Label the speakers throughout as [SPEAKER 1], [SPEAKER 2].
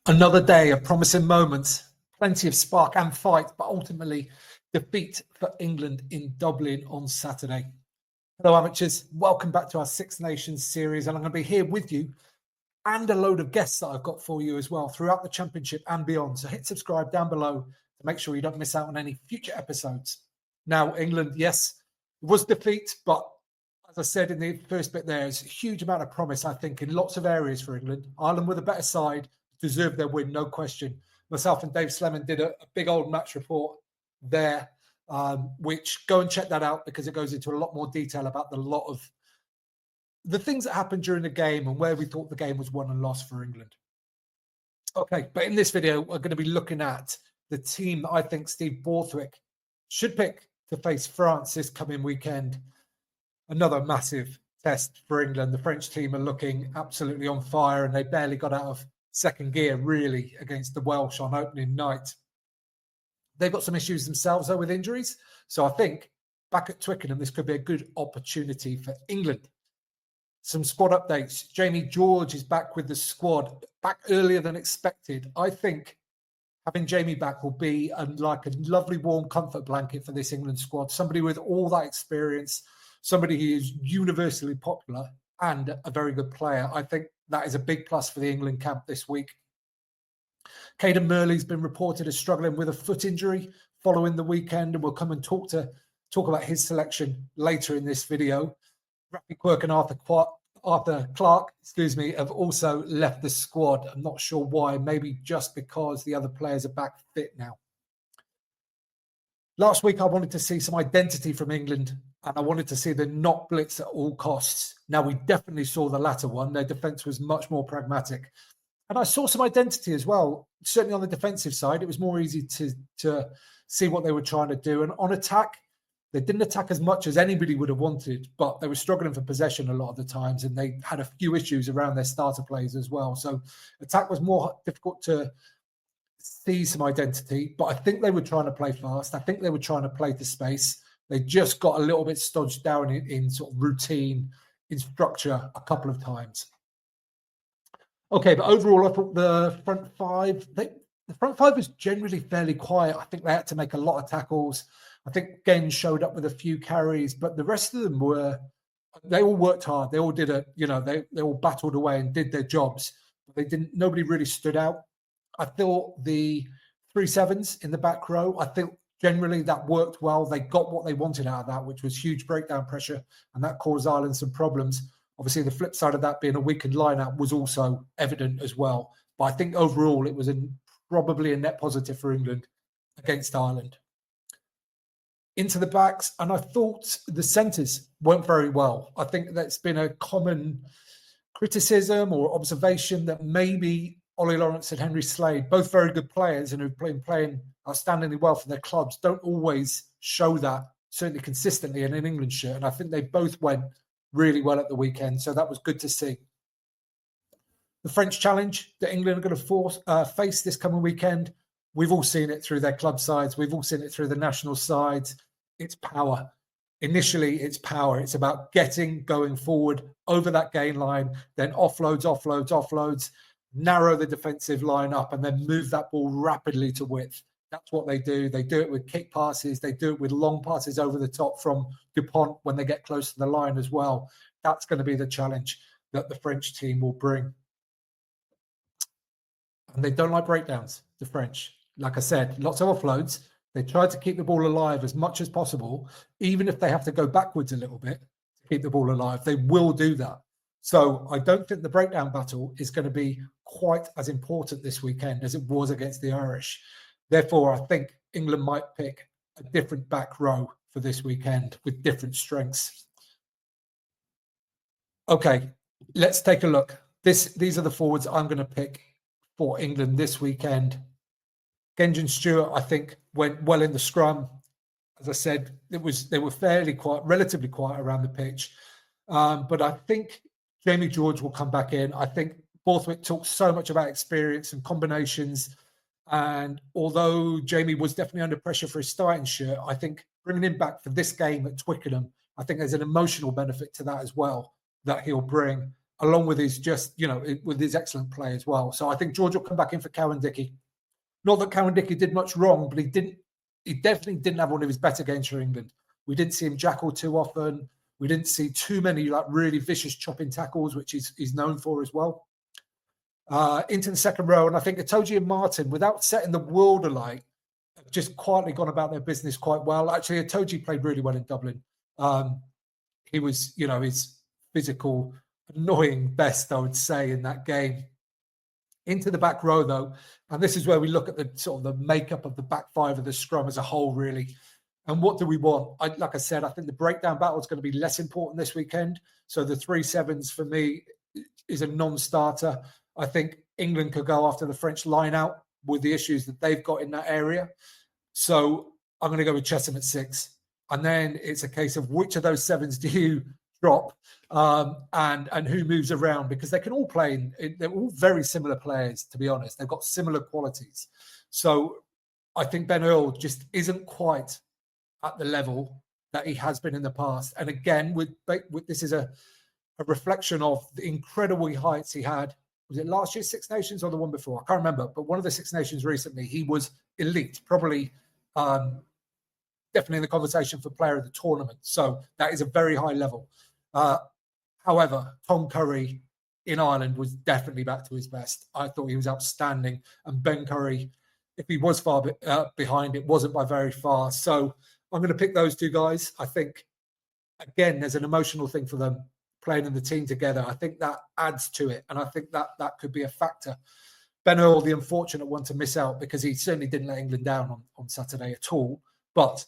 [SPEAKER 1] Another day of promising moments, plenty of spark and fight, but ultimately defeat for England in Dublin on Saturday. Hello, amateurs. Welcome back to our Six Nations series, and I'm going to be here with you and a load of guests that I've got for you as well throughout the championship and beyond. So hit subscribe down below to make sure you don't miss out on any future episodes. Now, England, yes, it was defeat, but as I said in the first bit there's a huge amount of promise, I think, in lots of areas for England. Ireland with a better side, deserved their win, no question. Myself and Dave Slemon did a big old match report there, which go and check that out because it goes into a lot more detail about the lot of the things that happened during the game and where we thought the game was won and lost for England. Okay, but in this video, we're going to be looking at the team that I think Steve Borthwick should pick to face France this coming weekend. Another massive test for England. The French team are looking absolutely on fire and they barely got out of second gear, really, against the Welsh on opening night. They've got some issues themselves, though, with injuries. So I think back at Twickenham, this could be a good opportunity for England. Some squad updates. Jamie George is back with the squad, back earlier than expected. I think having Jamie back will be like a lovely warm comfort blanket for this England squad. Somebody with all that experience, somebody who is universally popular and a very good player. I think that is a big plus for the England camp this week. Caden Murley's been reported as struggling with a foot injury following the weekend, and we'll come and talk about his selection later in this video. Rafi Quirk and Arthur Clark, have also left the squad. I'm not sure why, maybe just because the other players are back fit now. Last week, I wanted to see some identity from England, and I wanted to see them not blitz at all costs. Now, we definitely saw the latter one. Their defence was much more pragmatic. And I saw some identity as well. Certainly on the defensive side, it was more easy to see what they were trying to do. And on attack, they didn't attack as much as anybody would have wanted, but they were struggling for possession a lot of the times, and they had a few issues around their starter plays as well. So attack was more difficult to see some identity, but I think they were trying to play fast. I think they were trying to play to space. They just got a little bit stodged down in sort of routine, in structure a couple of times. Okay, but overall, I thought the front five was generally fairly quiet. I think they had to make a lot of tackles. I think Gens showed up with a few carries, but the rest of them they all worked hard. They all did they all battled away and did their jobs. But nobody really stood out. I thought the 3-7s in the back row, I think generally that worked well. They got what they wanted out of that, which was huge breakdown pressure, and that caused Ireland some problems. Obviously, the flip side of that being a weakened lineup was also evident as well. But I think overall it was probably a net positive for England against Ireland. Into the backs, and I thought the centres went very well. I think that's been a common criticism or observation that maybe Ollie Lawrence and Henry Slade, both very good players and who've been playing outstandingly well for their clubs, don't always show that, certainly consistently in an England shirt. And I think they both went really well at the weekend, so that was good to see. The French challenge that England are going to face this coming weekend, we've all seen it through their club sides. We've all seen it through the national sides. It's power. Initially, it's power. It's about going forward over that gain line, then offloads, narrow the defensive line up, and then move that ball rapidly to width. That's what they do. They do it with kick passes. They do it with long passes over the top from Dupont when they get close to the line as well. That's going to be the challenge that the French team will bring. And they don't like breakdowns, the French. Like I said, lots of offloads. They try to keep the ball alive as much as possible, even if they have to go backwards a little bit to keep the ball alive. They will do that. So I don't think the breakdown battle is going to be quite as important this weekend as it was against the Irish. Therefore, I think England might pick a different back row for this weekend with different strengths. Okay, let's take a look. These are the forwards I'm going to pick for England this weekend. Genjan Stewart, I think, went well in the scrum. As I said, they were fairly quiet, relatively quiet around the pitch. But I think Jamie George will come back in. I think Borthwick talks so much about experience and combinations. And although Jamie was definitely under pressure for his starting shirt, I think bringing him back for this game at Twickenham, I think there's an emotional benefit to that as well that he'll bring. along with his with his excellent play as well. So I think George will come back in for Cowan-Dickie. Not that Cowan-Dickie did much wrong, but he definitely didn't have one of his better games for England. We didn't see him jackal too often. We didn't see too many really vicious chopping tackles, which he's known for as well. Into the second row, and I think Itoje and Martin, without setting the world alight, have just quietly gone about their business quite well. Actually, Itoje played really well in Dublin. He was, his physical, annoying best, I would say, in that game. Into the back row, though, and this is where we look at the sort of the makeup of the back five of the scrum as a whole, really. And what do we want? Like I said, I think the breakdown battle is going to be less important this weekend. So the 3-7s for me is a non-starter. I think England could go after the French line-out with the issues that they've got in that area. So I'm going to go with Chesham at 6. And then it's a case of which of those 7s do you drop and who moves around, because they can all play. They're all very similar players, to be honest. They've got similar qualities. So I think Ben Earl just isn't quite at the level that he has been in the past. And again, with this is a reflection of the incredible heights he had. Was it last year's Six Nations or the one before? I can't remember. But one of the Six Nations recently, he was elite, probably definitely in the conversation for player of the tournament. So that is a very high level. However, Tom Curry in Ireland was definitely back to his best. I thought he was outstanding. And Ben Curry, if he was far behind, it wasn't by very far. So I'm going to pick those two guys. I think, again, there's an emotional thing for them playing in the team together. I think that adds to it. And I think that could be a factor. Ben Earl, the unfortunate one to miss out, because he certainly didn't let England down on Saturday at all. But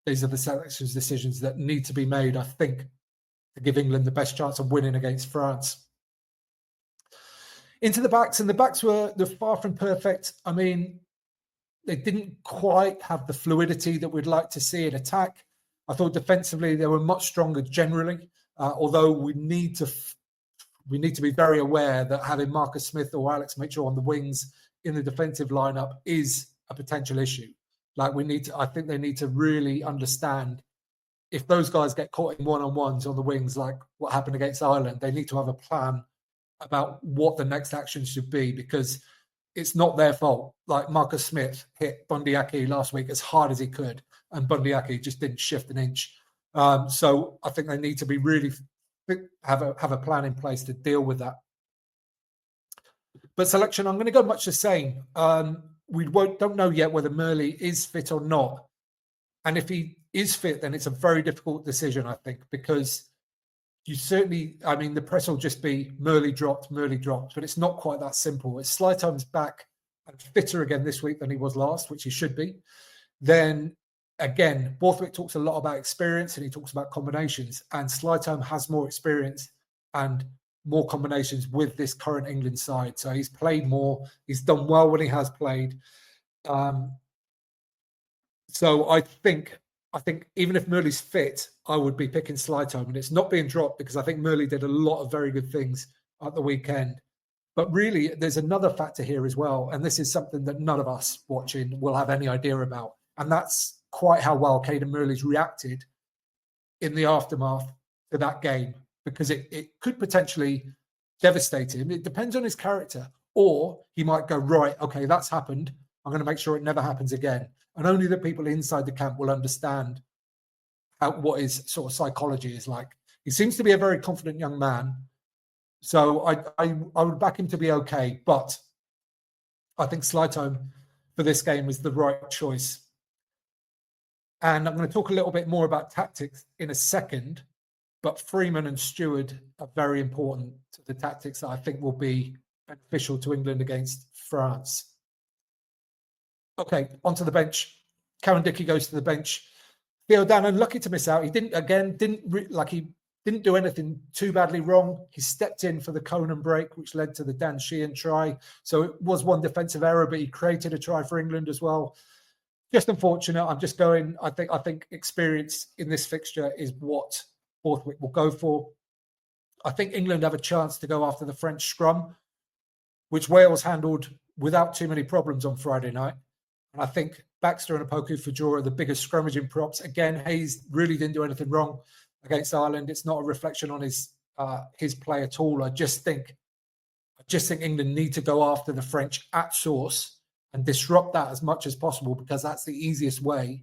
[SPEAKER 1] these are the selection decisions that need to be made, I think, to give England the best chance of winning against France. Into the backs, and the backs were far from perfect. I mean, they didn't quite have the fluidity that we'd like to see in attack. I thought defensively they were much stronger generally, although we need to be very aware that having Marcus Smith or Alex Mitchell on the wings in the defensive lineup is a potential issue. I think they need to really understand, if those guys get caught in one-on-ones on the wings, like what happened against Ireland, they need to have a plan about what the next action should be, because it's not their fault. Like Marcus Smith hit Bundee Aki last week as hard as he could, and Bundee Aki just didn't shift an inch. So I think they need to be really have a plan in place to deal with that. But selection, I'm going to go much the same. We don't know yet whether Murley is fit or not. And if he is fit, then it's a very difficult decision, I think, because you certainly, the press will just be Murley dropped, but it's not quite that simple. If Slytone's back and fitter again this week than he was last, which he should be, then again, Borthwick talks a lot about experience and he talks about combinations, and Slytone has more experience and more combinations with this current England side. So he's played more. He's done well when he has played. So I think even if Murley's fit, I would be picking Slytone, and it's not being dropped because I think Murley did a lot of very good things at the weekend. But really, there's another factor here as well, and this is something that none of us watching will have any idea about, and that's quite how well Caden Murley's reacted in the aftermath to that game, because it could potentially devastate him. It depends on his character, or he might go, right, okay, that's happened. I'm going to make sure it never happens again. And only the people inside the camp will understand what his sort of psychology is like. He seems to be a very confident young man. So I would back him to be okay. But I think Slytone for this game is the right choice. And I'm going to talk a little bit more about tactics in a second. But Freeman and Stewart are very important to the tactics that I think will be beneficial to England against France. Okay, onto the bench. Cowan-Dickie goes to the bench. Theo Dan, unlucky to miss out. He didn't do anything too badly wrong. He stepped in for the Conan break, which led to the Dan Sheehan try. So it was one defensive error, but he created a try for England as well. Just unfortunate. I'm just going. I think experience in this fixture is what Borthwick will go for. I think England have a chance to go after the French scrum, which Wales handled without too many problems on Friday night. And I think Baxter and Opoku Fajora are the biggest scrummaging props. Again, Hayes really didn't do anything wrong against Ireland. It's not a reflection on his his play at all. I just think England need to go after the French at source and disrupt that as much as possible, because that's the easiest way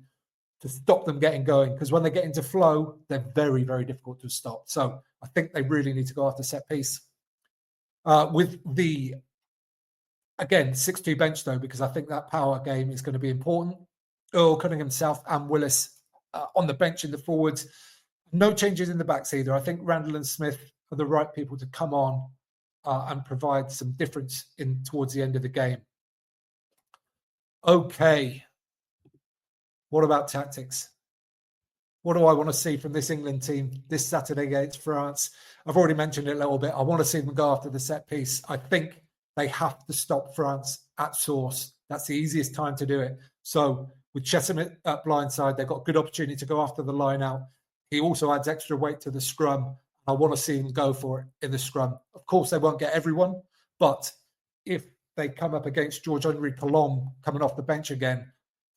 [SPEAKER 1] to stop them getting going. Because when they get into flow, they're very, very difficult to stop. So I think they really need to go after set piece. With the, again, 6-2 bench, though, because I think that power game is going to be important. Earl, Cunningham, South and Willis on the bench in the forwards. No changes in the backs either. I think Randall and Smith are the right people to come on and provide some difference in towards the end of the game. Okay. What about tactics? What do I want to see from this England team this Saturday against France? I've already mentioned it a little bit. I want to see them go after the set piece. I think they have to stop France at source. That's the easiest time to do it. So with Chesham at blindside, they've got good opportunity to go after the line out. He also adds extra weight to the scrum. I want to see them go for it in the scrum. Of course, they won't get everyone, but if they come up against George-Henri Colomb coming off the bench again,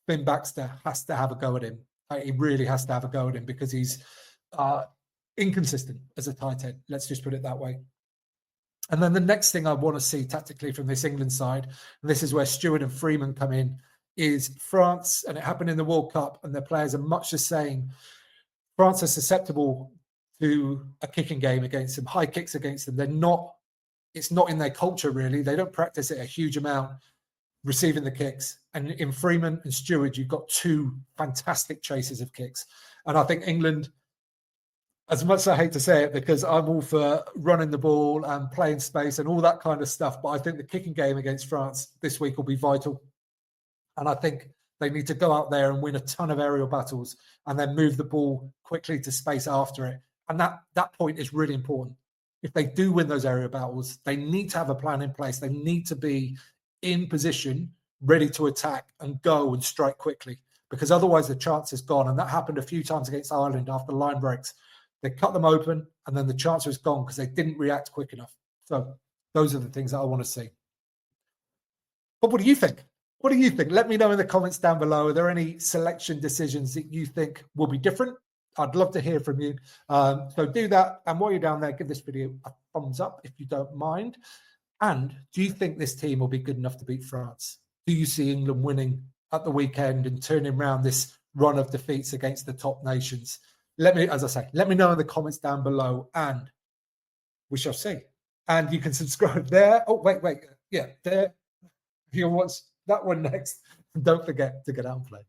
[SPEAKER 1] Finn Baxter has to have a go at him. He really has to have a go at him because he's inconsistent as a tight end. Let's just put it that way. And then the next thing I want to see tactically from this England side, and this is where Stewart and Freeman come in, is France, and it happened in the World Cup, and their players are much the same. France are susceptible to a kicking game against them, high kicks against them. It's not in their culture, really. They don't practice it a huge amount, receiving the kicks. And in Freeman and Stewart, you've got two fantastic chasers of kicks. And I think England, as much as I hate to say it, because I'm all for running the ball and playing space and all that kind of stuff, but I think the kicking game against France this week will be vital. And I think they need to go out there and win a ton of aerial battles and then move the ball quickly to space after it. And that point is really important. If they do win those aerial battles, they need to have a plan in place. They need to be in position, ready to attack and go and strike quickly, because otherwise the chance is gone. And that happened a few times against Ireland after line breaks. They cut them open and then the chance was gone because they didn't react quick enough. So those are the things that I want to see. But what do you think? What do you think? Let me know in the comments down below. Are there any selection decisions that you think will be different? I'd love to hear from you. So do that. And while you're down there, give this video a thumbs up if you don't mind. And do you think this team will be good enough to beat France? Do you see England winning at the weekend and turning around this run of defeats against the top nations? Let me know in the comments down below, and we shall see. And you can subscribe there. Oh, wait. Yeah, there. If you watch that one next, don't forget to get out and play.